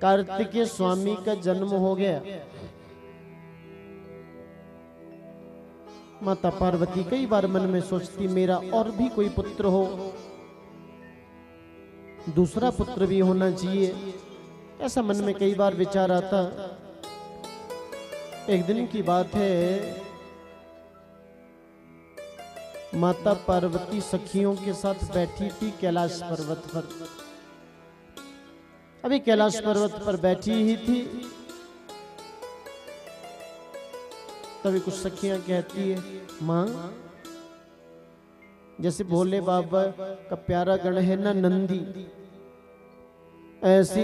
कार्तिकेय स्वामी का जन्म हो गया। माता पार्वती कई बार मन में सोचती मेरा और भी कोई पुत्र हो, दूसरा पुत्र भी होना चाहिए, ऐसा मन में कई बार विचार आता। एक दिन की बात है, माता पार्वती सखियों के साथ बैठी थी कैलाश पर्वत पर। अभी कैलाश पर्वत पर बैठी ही थी, तभी कुछ सखियां कहती है, मां जैसे भोले बाबा का प्यारा गण है ना नंदी, ऐसी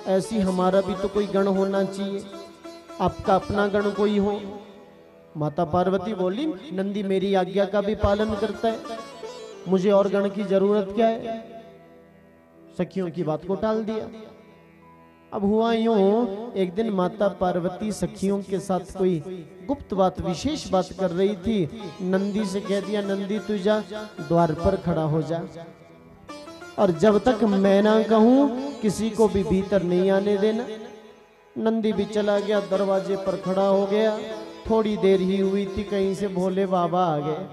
ऐसी हमारा भी तो कोई गण होना चाहिए, आपका अपना गण कोई हो। माता पार्वती बोली, नंदी मेरी आज्ञा का भी पालन करता है, मुझे और गण की जरूरत क्या है। सखियों की बात को टाल दिया। अब हुआ यूं, एक दिन माता पार्वती सखियों के साथ कोई गुप्त बात, विशेष बात कर रही थी। नंदी से कह दिया, नंदी तू जा द्वार पर खड़ा हो जा, और जब तक मैं ना कहूं किसी को भी भीतर नहीं आने देना। नंदी भी चला गया, दरवाजे पर खड़ा हो गया। थोड़ी देर ही हुई थी, कहीं से भोले बाबा आ गए।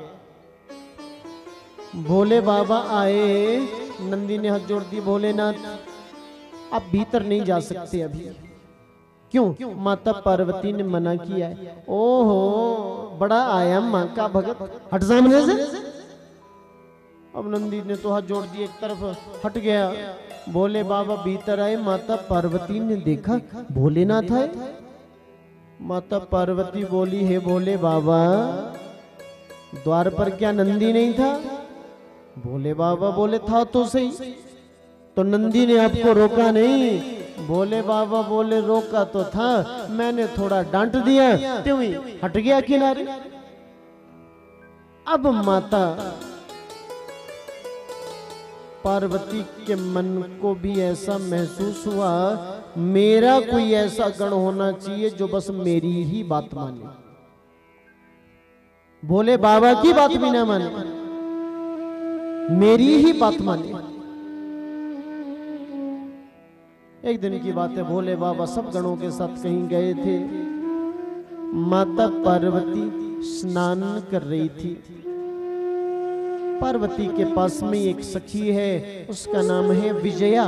भोले बाबा आए, नंदी ने हाथ जोड़ दी, भोलेनाथ आप भीतर नहीं जा सकते अभी। क्यों? माता पार्वती ने मना किया है। ओहो, बड़ा आया मां का भगत, हट सामने से। अब नंदी ने तो हाथ जोड़ दिए, एक तरफ हट गया। भोले बाबा भीतर आए, माता पार्वती ने देखा भोलेनाथ आए। माता पार्वती बोली, हे भोले बाबा, द्वार पर क्या नंदी नहीं था? भोले बाबा बोले, था तो सही, तो नंदी ने आपको रोका नहीं। भोले बाबा बोले, रोका तो था, मैंने थोड़ा डांट दिया, त्यों ही हट गया किनारे। अब माता पार्वती के मन को भी ऐसा महसूस हुआ, मेरा कोई ऐसा गण होना चाहिए जो बस मेरी ही बात माने, भोले बाबा की बात भी ना माने, मेरी ही बात माने। एक दिन की बात है, भोले बाबा सब गणों के साथ कहीं गए थे। माता पार्वती स्नान कर रही थी। पार्वती के पास में एक सखी है, उसका नाम है विजया।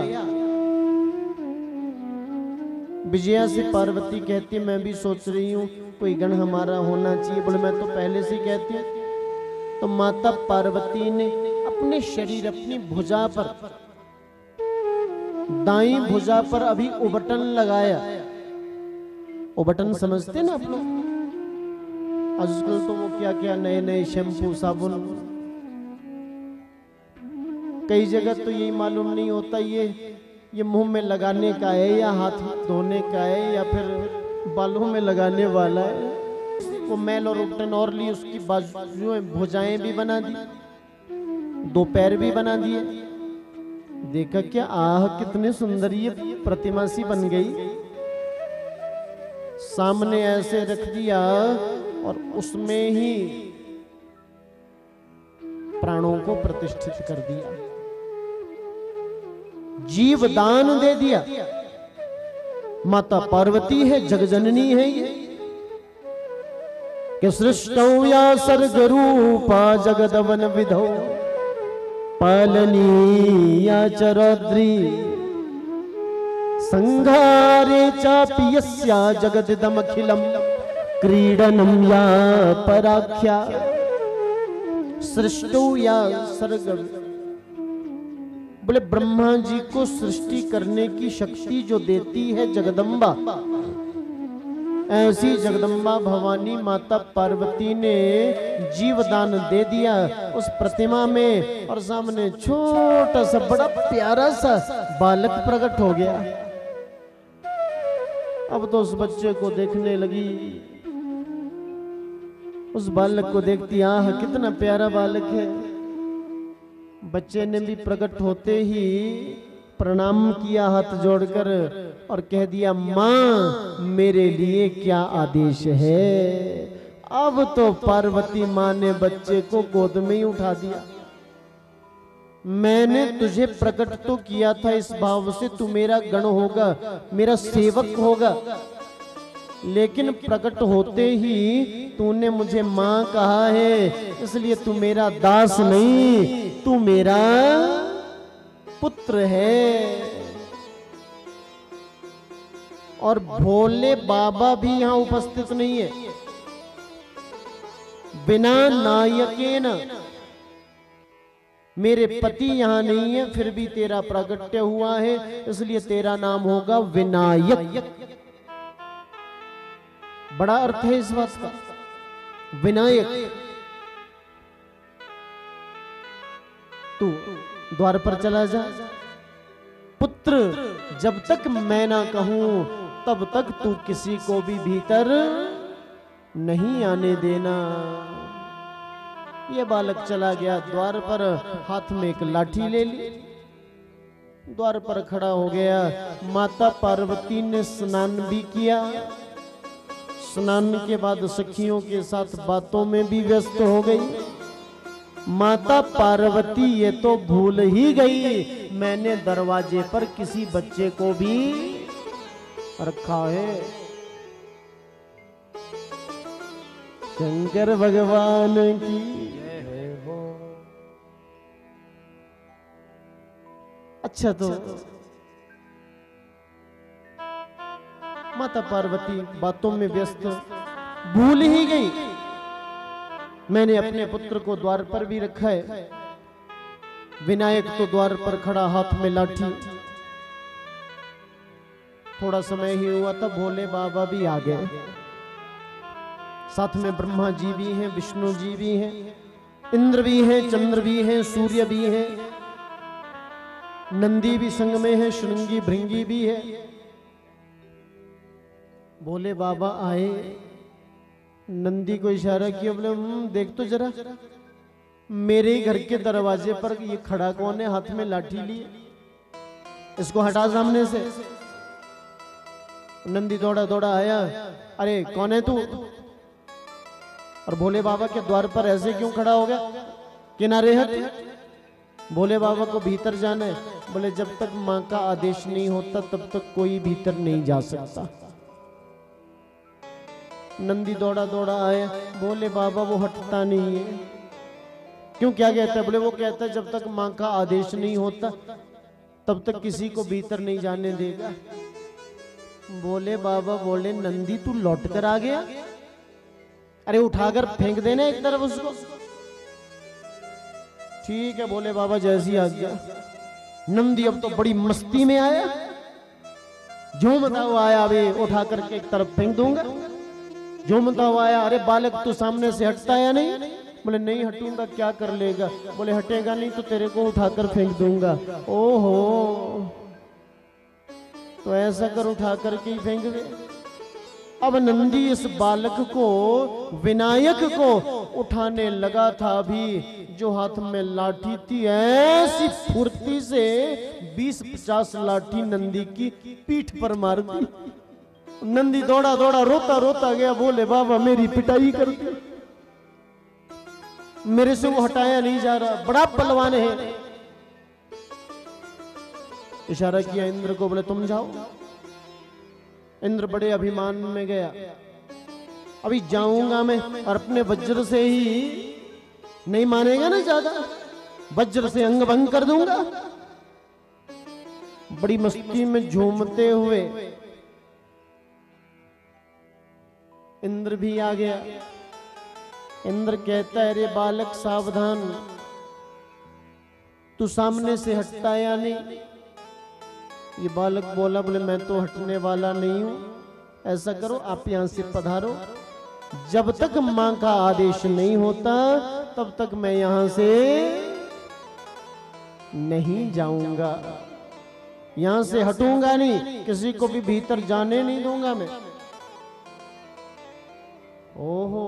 विजया से पार्वती कहती, मैं भी सोच रही हूँ कोई गण हमारा होना चाहिए। बोले, मैं तो पहले से कहती हूँ। तो माता पार्वती ने अपने शरीर, अपनी भुजा पर, दाईं भुजा पर अभी उबटन लगाया। उबटन समझते ना आप लोग? आजकल तो वो क्या क्या नए नए शैम्पू, साबुन, कई जगह तो यही मालूम नहीं होता ये मुंह में लगाने का है या हाथ धोने का है या फिर बालों में लगाने वाला है। वो मैल और उबटन और ली, उसकी बाजुएं, भुजाएं भी बना दी, दो पैर भी बना दिए। देखा क्या, आह कितने सुंदर ये प्रतिमा सी बन गई। सामने ऐसे रख दिया और उसमें ही प्राणों को प्रतिष्ठित कर दिया, जीव दान दे दिया। माता पार्वती है, जगजननी है ये, कि सृष्टौ या सर्ग रूपा जगदवन विधौ पालनी या चरद्री संघारे चापि यस्या जगदिदमखिलम क्रीडनम या पराख्या। सृष्टौ या सर्ग, बोले ब्रह्मा जी को सृष्टि करने की शक्ति जो देती है जगदम्बा, ऐसी जगदम्बा भवानी माता पार्वती ने जीवदान दे दिया उस प्रतिमा में, और सामने छोटा सा बड़ा प्यारा सा बालक प्रकट हो गया। अब तो उस बच्चे को देखने लगी, उस बालक को देखती, आह कितना प्यारा बालक है। बच्चे ने भी प्रकट होते ही प्रणाम किया हाथ जोड़कर और कह दिया, माँ मेरे लिए क्या आदेश है। अब तो पार्वती माँ ने बच्चे को गोद में ही उठा दिया। मैंने तुझे प्रकट तो किया था इस भाव से तू मेरा गण होगा, मेरा सेवक होगा, लेकिन प्रकट होते ही तूने मुझे मां कहा है, इसलिए तू मेरा दास नहीं, तू मेरा पुत्र है। और भोले बाबा भी यहां उपस्थित नहीं है। बिना नायकेन, मेरे पति यहां नहीं है, फिर भी तेरा प्रागट्य हुआ है, इसलिए तेरा नाम होगा विनायक। बड़ा अर्थ है इस बात का, विनायक। तू द्वार पर चला जा, पुत्र जब तक मैं ना कहूं तब तक तू किसी को भी भीतर नहीं आने देना। ये बालक चला गया द्वार पर, हाथ में एक लाठी ले ली, द्वार पर खड़ा हो गया। माता पार्वती ने स्नान भी किया, स्नान के बाद सखियों के साथ बातों में भी व्यस्त हो गई। माता पार्वती ये तो भूल ही गई मैंने दरवाजे पर किसी बच्चे को भी रखा है। शंकर भगवान की जय हो। अच्छा, तो माता पार्वती बातों में व्यस्त, भूल ही गई मैंने अपने पुत्र को द्वार पर भी रखा है। विनायक तो द्वार पर खड़ा, हाथ में लाठी। थोड़ा समय ही हुआ था, भोले बाबा भी आ गए, साथ में ब्रह्मा जी भी हैं, विष्णु जी भी हैं, इंद्र भी हैं, चंद्र भी हैं, सूर्य भी हैं, नंदी भी संग में है, श्रृंगी भृंगी भी है। भोले बाबा आए, नंदी को इशारा किया, बोले देख तो जरा मेरे ही घर के दरवाजे पर ये खड़ा कौन है, हाथ में लाठी लिए, इसको हटा सामने से। नंदी दौड़ा दौड़ा आया, अरे कौन है तू, और भोले बाबा के द्वार पर ऐसे क्यों खड़ा हो गया, किनारे हट। भोले बाबा को भीतर जाना है, बोले जब तक मां का आदेश नहीं होता तब तक कोई भीतर नहीं जा सकता। नंदी दौड़ा दौड़ा आया, बोले बाबा वो हटता नहीं है। क्यों, क्या कहता है, बोले वो कहता है जब तक मां का आदेश नहीं होता तब तक किसी को भीतर नहीं जाने देगा। बोले बाबा बोले नंदी तू लौट कर आ गया, अरे उठाकर फेंक देना एक तरफ उसको। ठीक है बोले बाबा जैसी आ गया। नंदी अब तो बड़ी मस्ती में आया, झूमता हुआ आया, अभी उठा करके एक तरफ फेंक दूंगा। झूमता हुआ आया, अरे बालक तू सामने से हटता या नहीं, बोले नहीं हटूंगा, क्या कर लेगा, बोले हटेगा नहीं तो तेरे को उठाकर फेंक दूंगा। ओहो, तो ऐसा कर उठा करके ही फेंक दे। अब नंदी इस बालक को, विनायक को उठाने लगा था, अभी जो हाथ में लाठी थी ऐसी फुर्ती से 20-50 लाठी नंदी की पीठ पर मार दी। नंदी दौड़ा दौड़ा रोता रोता गया, बोले बाबा मेरी पिटाई कर दी, मेरे से वो हटाया नहीं जा रहा, बड़ा बलवान है। इशारा किया इंद्र को, बोले तुम जाओ। इंद्र बड़े अभिमान में गया, अभी जाऊंगा मैं और अपने वज्र से ही, नहीं मानेगा ना ज्यादा, वज्र से अंग भंग कर दूंगा। बड़ी मस्ती में झूमते हुए इंद्र भी आ गया। इंद्र कहता है अरे बालक सावधान, तू सामने से हटता या नहीं। ये बालक बोला, बोले मैं तो हटने वाला नहीं हूं, ऐसा करो आप यहां से पधारो, जब तक मां का आदेश नहीं होता तब तक मैं यहां से नहीं जाऊंगा, यहां से हटूंगा नहीं, किसी को भी भीतर जाने नहीं दूंगा मैं। ओहो,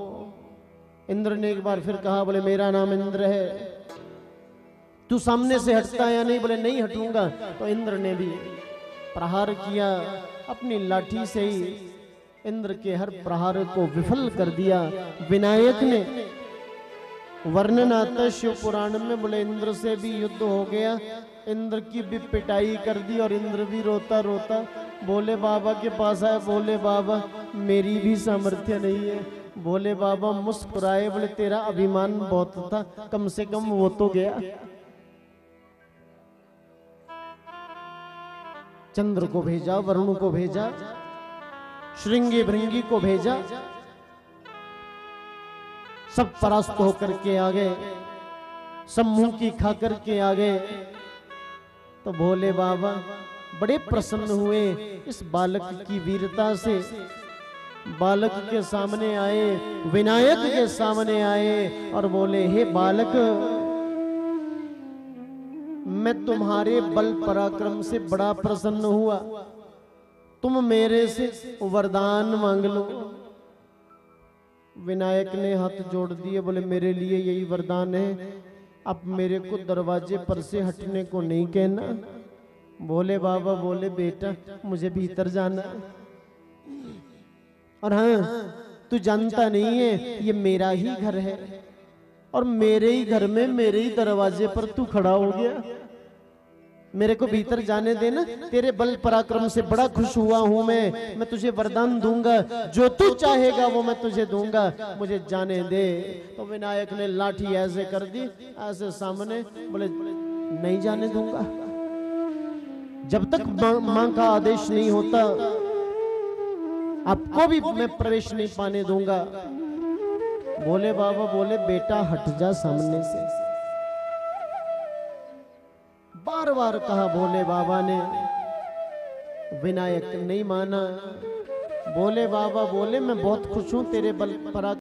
इंद्र ने एक बार फिर कहा, बोले मेरा नाम इंद्र है, तू सामने से हटता या नहीं, बोले नहीं हटूंगा। तो इंद्र ने भी प्रहार किया, अपनी लाठी से ही इंद्र के हर प्रहार को विफल कर दिया। विनायक ने वर्णन आता है शिव पुराण में, बोले इंद्र से भी युद्ध हो गया, इंद्र की भी पिटाई कर दी और इंद्र भी रोता रोता भोले बाबा के पास आया। बोले बाबा मेरी भी सामर्थ्य नहीं है। भोले बाबा मुस्कुराए, बोले तेरा अभिमान बहुत था, कम से कम वो तो गया। चंद्र को भेजा, वरुण को भेजा, श्रृंगी भृंगी को भेजा, सब परास्त होकर के आ गए, सब मुंह की खा करके आ गए। तो भोले बाबा बड़े प्रसन्न हुए इस बालक की वीरता से। बालक के सामने आए, विनायक के सामने आए और बोले हे बालक, मैं तुम्हारे बल पराक्रम से बड़ा प्रसन्न हुआ, तुम मेरे से वरदान मांग लो। विनायक ने हाथ जोड़ दिए, बोले मेरे लिए यही वरदान है, अब मेरे को दरवाजे पर से हटने को नहीं कहना। भोले बाबा बोले बेटा मुझे भीतर जाना, और हाँ तू जानता नहीं है ये मेरा ही घर है, और मेरे ही घर में मेरे ही दरवाजे पर तू खड़ा हो गया, मेरे को भीतर जाने देना। तेरे बल पराक्रम से बड़ा खुश हुआ हूं मैं तुझे वरदान दूंगा, जो तू चाहेगा वो मैं तुझे दूंगा, मुझे जाने दे। तो विनायक ने लाठी ऐसे कर दी, ऐसे सामने, बोले नहीं जाने दूंगा, जब तक मां का आदेश नहीं होता आपको भी मैं प्रवेश नहीं पाने दूंगा। भोले बाबा बोले बेटा हट जा सामने से। बार बार कहा भोले बाबा ने, विनायक नहीं माना। भोले बाबा बोले मैं बहुत खुश हूं तेरे बल पराक्रम